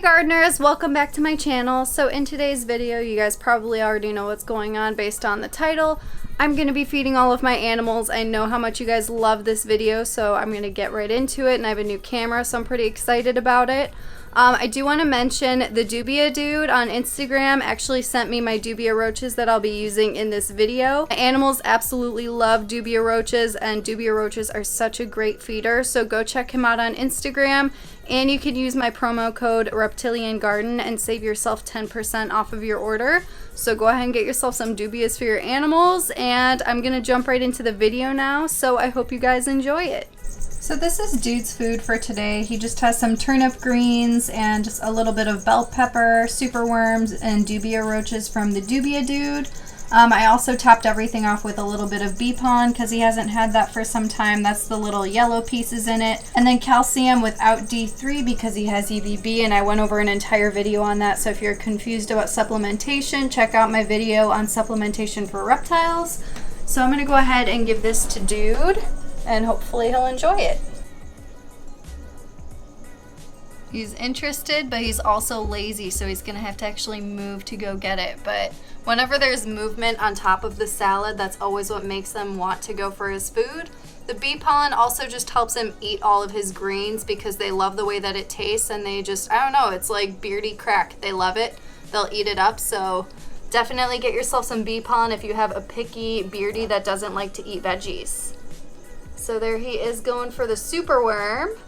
gardeners, welcome back to my channel. So in today's video, you guys probably already know what's going on based on the title. I'm going to be feeding all of my animals. I know how much you guys love this video, so I'm going to get right into it, and I have a new camera, so I'm pretty excited about it. I do want to mention the dubia dude on Instagram actually sent me my dubia roaches that I'll be using in this video. My animals absolutely love dubia roaches, and dubia roaches are such a great feeder, so go check him out on Instagram. And you can use my promo code Reptilian Garden and save yourself 10% off of your order. So go ahead and get yourself some dubias for your animals, and I'm gonna jump right into the video now, so I hope you guys enjoy it. So this is Dude's food for today. He just has some turnip greens and just a little bit of bell pepper, superworms, and dubia roaches from the dubia dude. I also topped everything off with a little bit of bee pollen because he hasn't had that for some time. That's the little yellow pieces in it. And then calcium without D3 because he has EVB, and I went over an entire video on that. So if you're confused about supplementation, check out my video on supplementation for reptiles. So I'm going to go ahead and give this to Dude, and hopefully he'll enjoy it. He's interested, but he's also lazy, so he's gonna have to actually move to go get it. But whenever there's movement on top of the salad, that's always what makes him want to go for his food. The bee pollen also just helps him eat all of his greens because they love the way that it tastes, and they just, I don't know, it's like beardy crack. They love it. They'll eat it up, so definitely get yourself some bee pollen if you have a picky beardy that doesn't like to eat veggies. So there he is going for the superworm.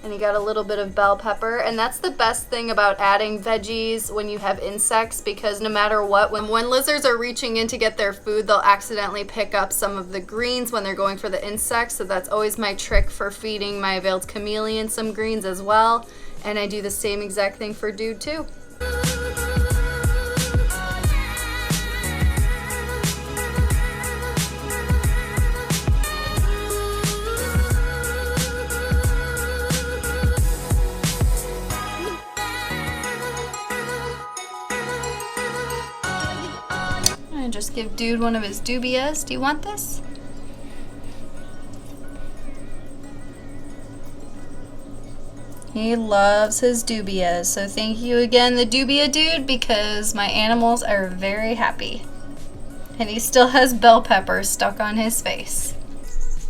And he got a little bit of bell pepper, and that's the best thing about adding veggies when you have insects, because no matter what, when lizards are reaching in to get their food, they'll accidentally pick up some of the greens when they're going for the insects. So that's always my trick for feeding my veiled chameleon some greens as well, and I do the same exact thing for Dude too. Just give Dude one of his dubias. Do you want this? He loves his dubias, so thank you again, the dubia dude, because my animals are very happy. And he still has bell pepper stuck on his face.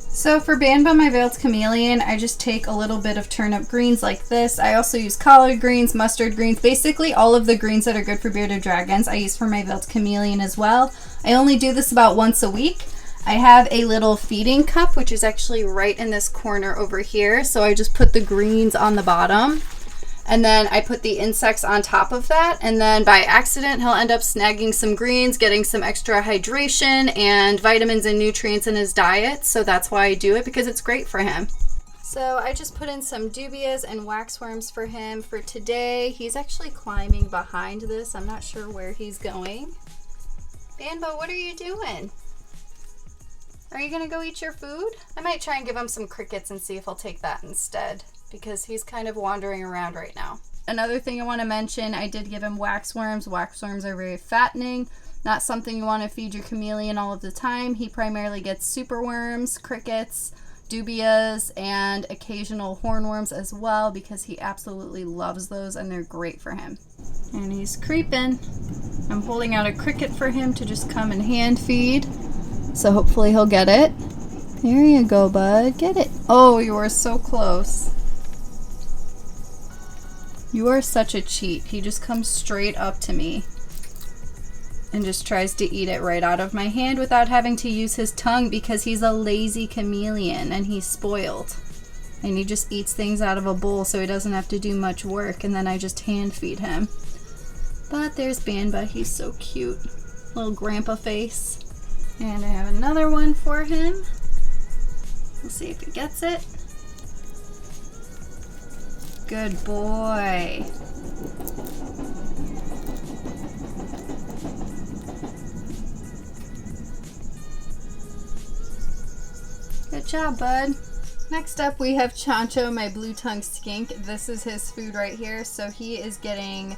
So for Pumbaa, my veiled chameleon, I just take a little bit of turnip greens like this. I also use collard greens, mustard greens, basically all of the greens that are good for bearded dragons I use for my veiled chameleon as well. I only do this about once a week. I have a little feeding cup, which is actually right in this corner over here. So I just put the greens on the bottom, and then I put the insects on top of that, and then by accident he'll end up snagging some greens, getting some extra hydration and vitamins and nutrients in his diet. So that's why I do it, because it's great for him. So I just put in some dubias and waxworms for him for today. He's actually climbing behind this. I'm not sure where he's going. Pumbaa, what are you doing? Are you gonna go eat your food? I might try and give him some crickets and see if he'll take that instead, because he's kind of wandering around right now. Another thing I want to mention, I did give him waxworms. Waxworms are very fattening. Not something you want to feed your chameleon all of the time. He primarily gets superworms, crickets, dubias, and occasional hornworms as well, because he absolutely loves those and they're great for him. And he's creeping. I'm holding out a cricket for him to just come and hand feed. So hopefully he'll get it. There you go, bud. Get it. Oh, you are so close. You are such a cheat. He just comes straight up to me and just tries to eat it right out of my hand without having to use his tongue, because he's a lazy chameleon and he's spoiled. And he just eats things out of a bowl so he doesn't have to do much work, and then I just hand feed him. But there's Pumbaa. He's so cute. Little grandpa face. And I have another one for him. We'll see if he gets it. Good boy. Good job, bud. Next up we have Chancho, my blue-tongued skink. This is his food right here. So he is getting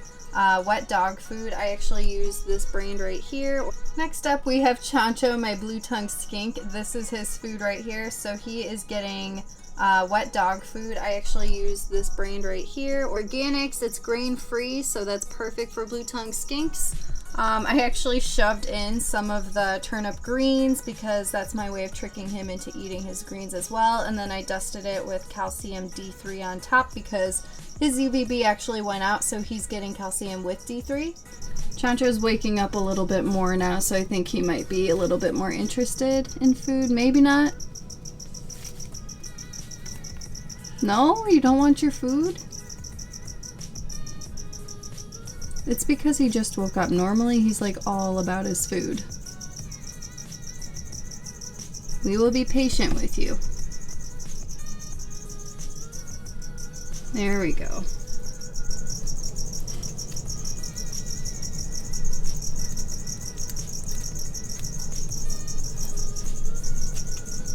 wet dog food. I actually use this brand right here. Next up we have Chancho, my blue-tongued skink. This is his food right here. So he is getting Wet dog food, I actually use this brand right here. Organics, it's grain free, so that's perfect for blue tongue skinks. I actually shoved in some of the turnip greens because that's my way of tricking him into eating his greens as well. And then I dusted it with calcium D3 on top because his UVB actually went out, so he's getting calcium with D3. Chancho's waking up a little bit more now, so I think he might be a little bit more interested in food. Maybe not. No? You don't want your food? It's because he just woke up. Normally, he's like all about his food. We will be patient with you. There we go.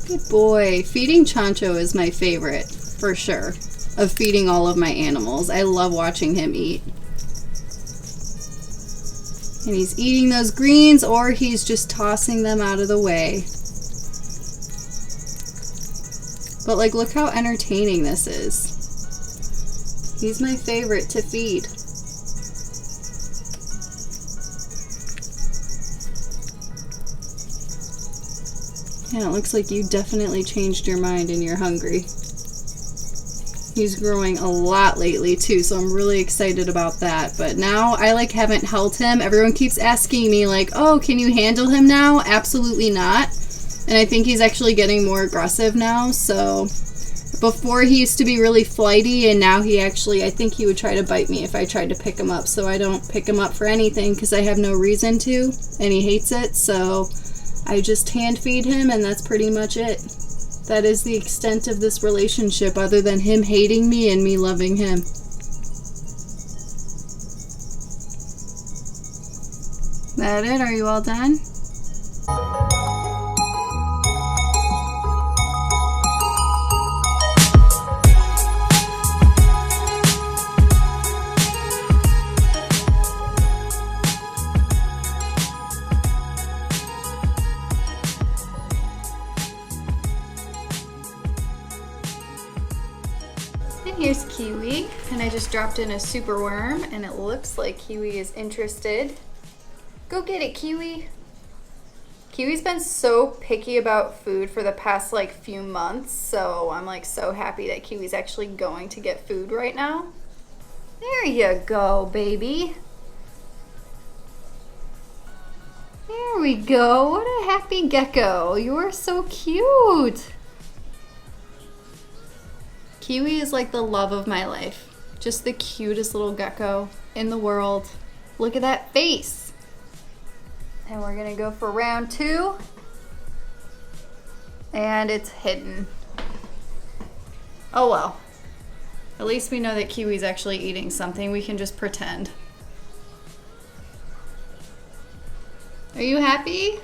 Good boy. Feeding Chancho is my favorite, for sure, of feeding all of my animals. I love watching him eat. And he's eating those greens, or he's just tossing them out of the way. But like, look how entertaining this is. He's my favorite to feed. Yeah, it looks like you definitely changed your mind and you're hungry. He's growing a lot lately too, so I'm really excited about that. But now I like haven't held him. Everyone keeps asking me like, oh, can you handle him now? Absolutely not. And I think he's actually getting more aggressive now. So before he used to be really flighty, and now he actually, I think he would try to bite me if I tried to pick him up. So I don't pick him up for anything because I have no reason to, and he hates it. So I just hand feed him, and that's pretty much it. That is the extent of this relationship, other than him hating me and me loving him. That it? Are you all done? Here's Kiwi, and I just dropped in a super worm, and it looks like Kiwi is interested. Go get it, Kiwi. Kiwi's been so picky about food for the past like few months, so I'm like so happy that Kiwi's actually going to get food right now. There you go, baby. There we go. What a happy gecko. You are so cute. Kiwi is like the love of my life. Just the cutest little gecko in the world. Look at that face. And we're gonna go for round 2. And it's hidden. Oh well. At least we know that Kiwi's actually eating something. We can just pretend. Are you happy?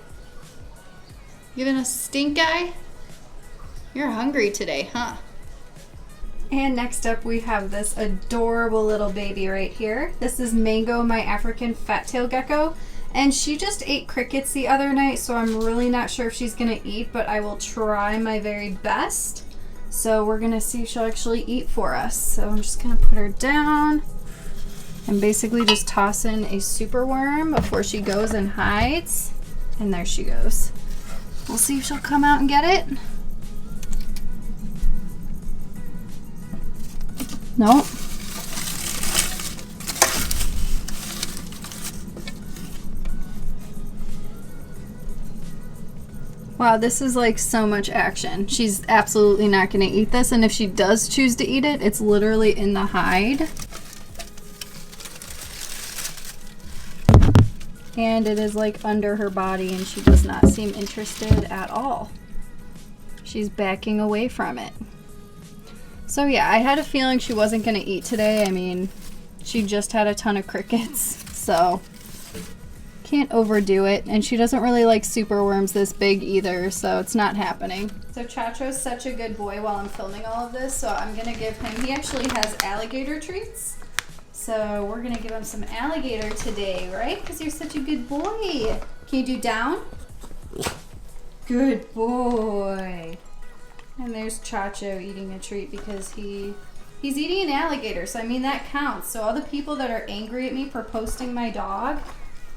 Giving a stink eye? You're hungry today, huh? And next up we have this adorable little baby right here. This is Mango, my African fat-tailed gecko. And she just ate crickets the other night, so I'm really not sure if she's gonna eat, but I will try my very best. So we're gonna see if she'll actually eat for us. So I'm just gonna put her down and basically just toss in a super worm before she goes and hides. And there she goes. We'll see if she'll come out and get it. Nope. Wow, this is like so much action. She's absolutely not going to eat this, and if she does choose to eat it, it's literally in the hide. And it is like under her body, and she does not seem interested at all. She's backing away from it. So yeah, I had a feeling she wasn't going to eat today. I mean, she just had a ton of crickets, so can't overdo it. And she doesn't really like super worms this big either, so it's not happening. So Chacho's such a good boy while I'm filming all of this, so I'm going to give him, he actually has alligator treats. So we're going to give him some alligator today, right? Because you're such a good boy. Can you do down? Good boy. And there's Chacho eating a treat because he's eating an alligator, so I mean that counts. So all the people that are angry at me for posting my dog,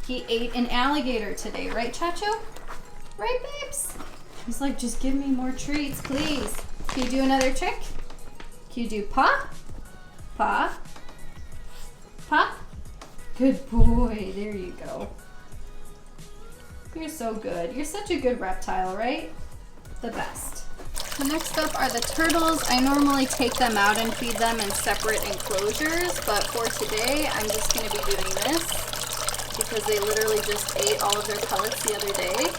he ate an alligator today, right, Chacho? Right, babes? He's like, just give me more treats, please. Can you do another trick? Can you do paw? Paw? Paw? Good boy, there you go. You're so good. You're such a good reptile, right? The best. So next up are the turtles. I normally take them out and feed them in separate enclosures, but for today, I'm just gonna be doing this because they literally just ate all of their pellets the other day.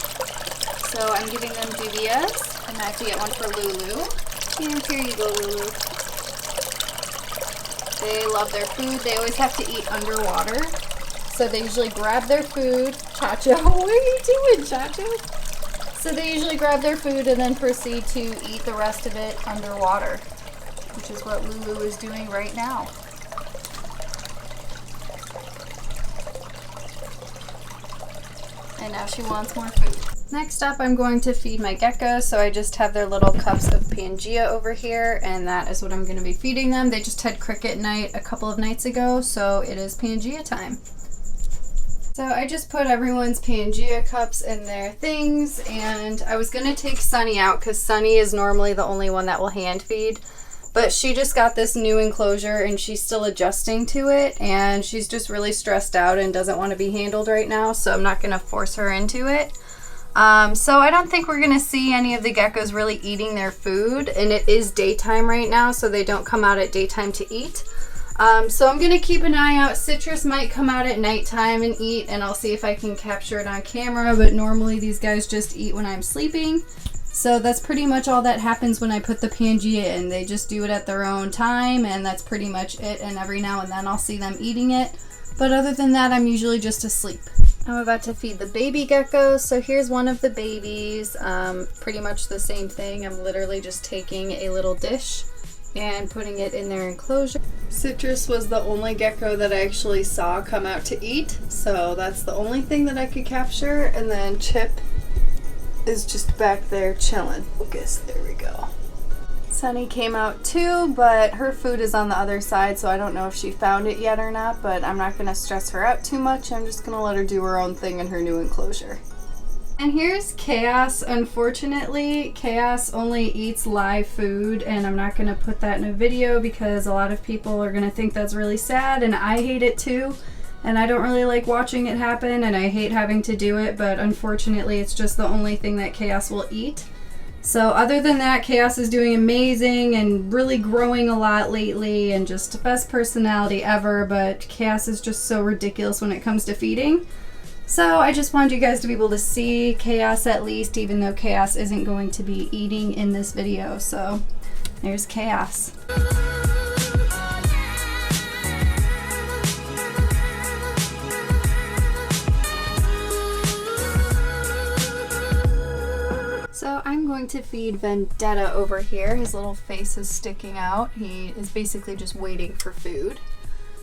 So I'm giving them dubias, and I have to get one for Lulu. And here you go, Lulu. They love their food. They always have to eat underwater. So they usually grab their food. Chacho, what are you doing, Chacho? So they usually grab their food and then proceed to eat the rest of it underwater, which is what Lulu is doing right now. And now she wants more food. Next up, I'm going to feed my geckos. So I just have their little cups of Pangea over here, and that is what I'm going to be feeding them. They just had cricket night a couple of nights ago, so it is Pangea time. So I just put everyone's Pangea cups in their things, and I was going to take Sunny out because Sunny is normally the only one that will hand feed, but she just got this new enclosure and she's still adjusting to it, and she's just really stressed out and doesn't want to be handled right now, so I'm not going to force her into it. So I don't think we're going to see any of the geckos really eating their food, and it is daytime right now, so they don't come out at daytime to eat. So I'm going to keep an eye out. Citrus might come out at nighttime and eat, and I'll see if I can capture it on camera, but normally these guys just eat when I'm sleeping. So that's pretty much all that happens when I put the Pangea in. They just do it at their own time, and that's pretty much it, and every now and then I'll see them eating it. But other than that, I'm usually just asleep. I'm about to feed the baby geckos. So here's one of the babies. Pretty much the same thing. I'm literally just taking a little dish and putting it in their enclosure. Citrus was the only gecko that I actually saw come out to eat, so that's the only thing that I could capture. And then Chip is just back there chilling. Focus, there we go. Sunny came out too, but her food is on the other side, so I don't know if she found it yet or not, but I'm not gonna stress her out too much. I'm just gonna let her do her own thing in her new enclosure. And here's Chaos. Unfortunately, Chaos only eats live food, and I'm not going to put that in a video because a lot of people are going to think that's really sad, and I hate it too. And I don't really like watching it happen, and I hate having to do it, but unfortunately it's just the only thing that Chaos will eat. So other than that, Chaos is doing amazing and really growing a lot lately, and just the best personality ever, but Chaos is just so ridiculous when it comes to feeding. So I just wanted you guys to be able to see Chaos at least, even though Chaos isn't going to be eating in this video. So there's Chaos. So I'm going to feed Vendetta over here. His little face is sticking out. He is basically just waiting for food.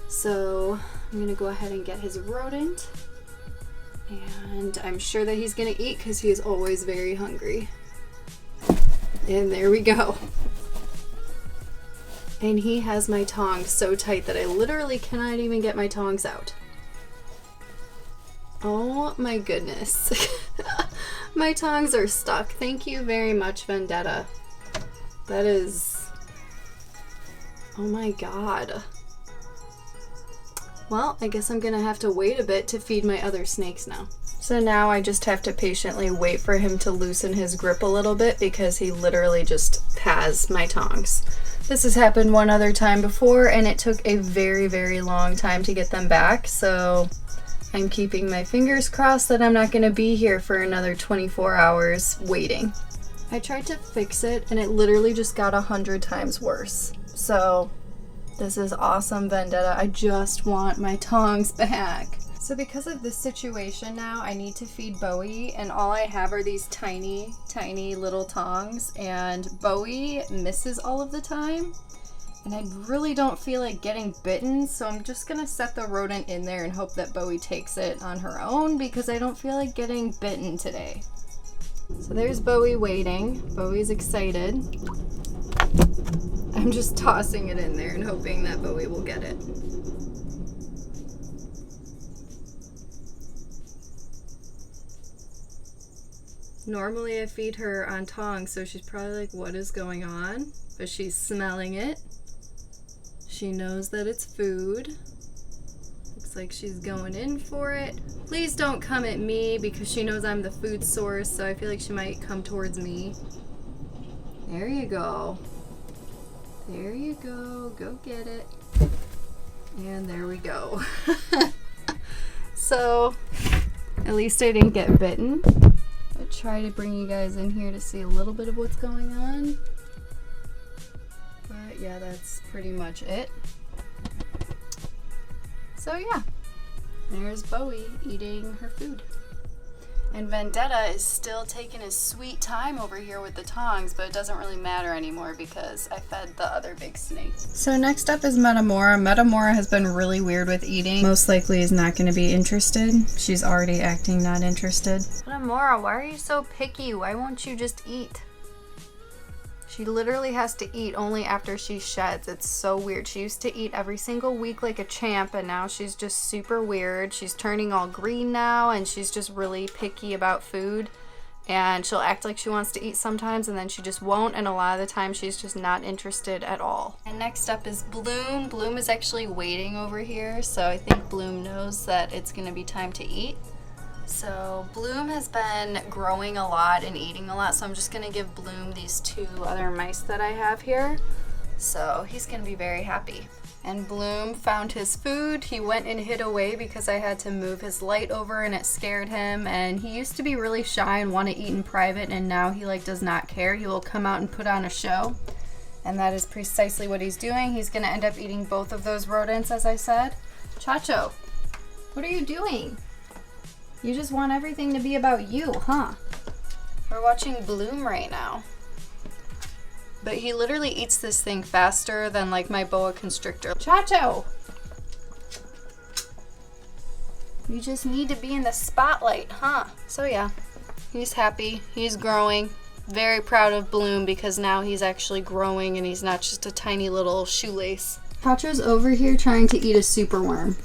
So I'm gonna go ahead and get his rodent. And I'm sure that he's gonna eat because he is always very hungry. And there we go. And he has my tongs so tight that I literally cannot even get my tongs out. Oh my goodness. My tongs are stuck. Thank you very much, Vendetta. That is... oh my god. Well, I guess I'm gonna have to wait a bit to feed my other snakes now. So now I just have to patiently wait for him to loosen his grip a little bit because he literally just has my tongs. This has happened one other time before, and it took a very, very long time to get them back, so I'm keeping my fingers crossed that I'm not gonna be here for another 24 hours waiting. I tried to fix it and it literally just got 100 times worse. So this is awesome, Vendetta. I just want my tongs back. So because of this situation now, I need to feed Bowie, and all I have are these tiny, tiny little tongs, and Bowie misses all of the time, and I really don't feel like getting bitten, so I'm just gonna set the rodent in there and hope that Bowie takes it on her own because I don't feel like getting bitten today. So there's Bowie waiting. Bowie's excited. I'm just tossing it in there and hoping that Bowie will get it. Normally I feed her on tongs, so she's probably like, what is going on? But she's smelling it. She knows that it's food. Looks like she's going in for it. Please don't come at me because she knows I'm the food source, so I feel like she might come towards me. There you go. There you go. Go get it. And there we go. So, at least I didn't get bitten. I'll try to bring you guys in here to see a little bit of what's going on. But yeah, that's pretty much it. So yeah, there's Bowie eating her food. And Vendetta is still taking his sweet time over here with the tongs, but it doesn't really matter anymore because I fed the other big snake. So next up is Metamora. Metamora has been really weird with eating. Most likely is not going to be interested. She's already acting not interested. Metamora, why are you so picky? Why won't you just eat? She literally has to eat only after she sheds. It's so weird. She used to eat every single week like a champ, and now she's just super weird. She's turning all green now, and she's just really picky about food. And she'll act like she wants to eat sometimes, and then she just won't, and a lot of the time she's just not interested at all. And next up is Bloom. Bloom is actually waiting over here, so I think Bloom knows that it's going to be time to eat. So Bloom has been growing a lot and eating a lot, so I'm just going to give Bloom these two other mice that I have here. So he's going to be very happy. And Bloom found his food. He went and hid away because I had to move his light over and it scared him. And he used to be really shy and want to eat in private, and now he does not care. He will come out and put on a show. And that is precisely what he's doing. He's going to end up eating both of those rodents, as I said. Chacho, what are you doing? You just want everything to be about you, huh? We're watching Bloom right now. But he literally eats this thing faster than like my boa constrictor. Chacho! You just need to be in the spotlight, huh? So yeah, he's happy, he's growing. Very proud of Bloom because now he's actually growing and he's not just a tiny little shoelace. Chacho's over here trying to eat a superworm.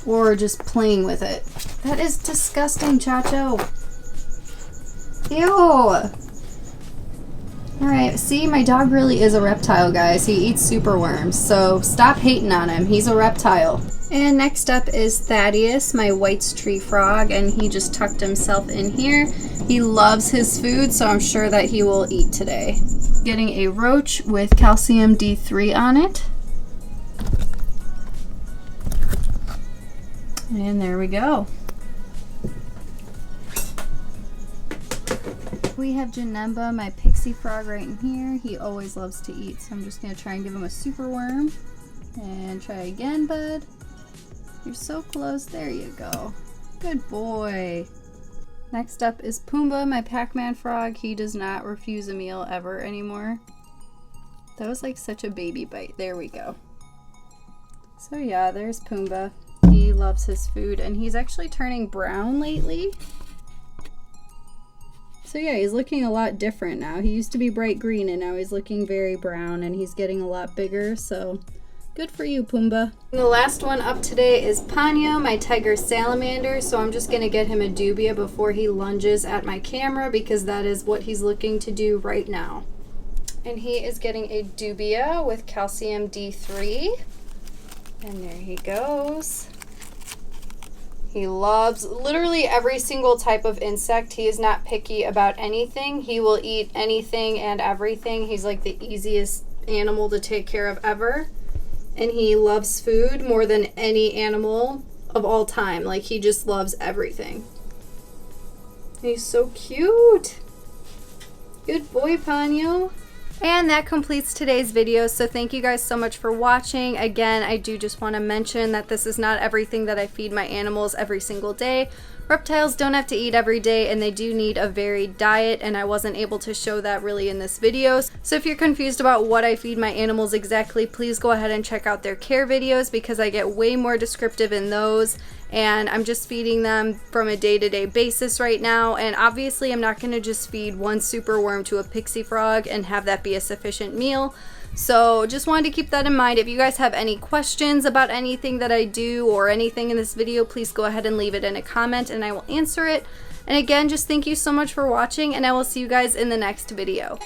Or just playing with it. That is disgusting, Chacho. Ew. Alright, see, my dog really is a reptile, guys. He eats superworms, so stop hating on him. He's a reptile. And next up is Thaddeus, my White's tree frog, and he just tucked himself in here. He loves his food, so I'm sure that he will eat today. Getting a roach with calcium D3 on it. And there we go. We have Janemba, my Pixie Frog, right in here. He always loves to eat, so I'm just going to try and give him a super worm. And try again, bud. You're so close. There you go. Good boy. Next up is Pumbaa, my Pac-Man frog. He does not refuse a meal ever anymore. That was like such a baby bite. There we go. So yeah, there's Pumbaa. He loves his food, and he's actually turning brown lately. So yeah, he's looking a lot different now. He used to be bright green, and now he's looking very brown, and he's getting a lot bigger, so good for you, Pumbaa. And the last one up today is Ponyo, my tiger salamander, so I'm just going to get him a dubia before he lunges at my camera, because that is what he's looking to do right now. And he is getting a dubia with calcium D3. And there he goes. He loves literally every single type of insect. He is not picky about anything. He will eat anything and everything. He's like the easiest animal to take care of ever. And he loves food more than any animal of all time. Like, he just loves everything. He's so cute. Good boy, Ponyo. And that completes today's video, so thank you guys so much for watching. Again, I do just want to mention that this is not everything that I feed my animals every single day. Reptiles don't have to eat every day, and they do need a varied diet, and I wasn't able to show that really in this video. So if you're confused about what I feed my animals exactly, please go ahead and check out their care videos, because I get way more descriptive in those. and I'm just feeding them from a day-to-day basis right now. And obviously I'm not going to just feed one superworm to a pixie frog and have that be a sufficient meal. So just wanted to keep that in mind. If you guys have any questions about anything that I do or anything in this video, please go ahead and leave it in a comment and I will answer it. And again, just thank you so much for watching, and I will see you guys in the next video.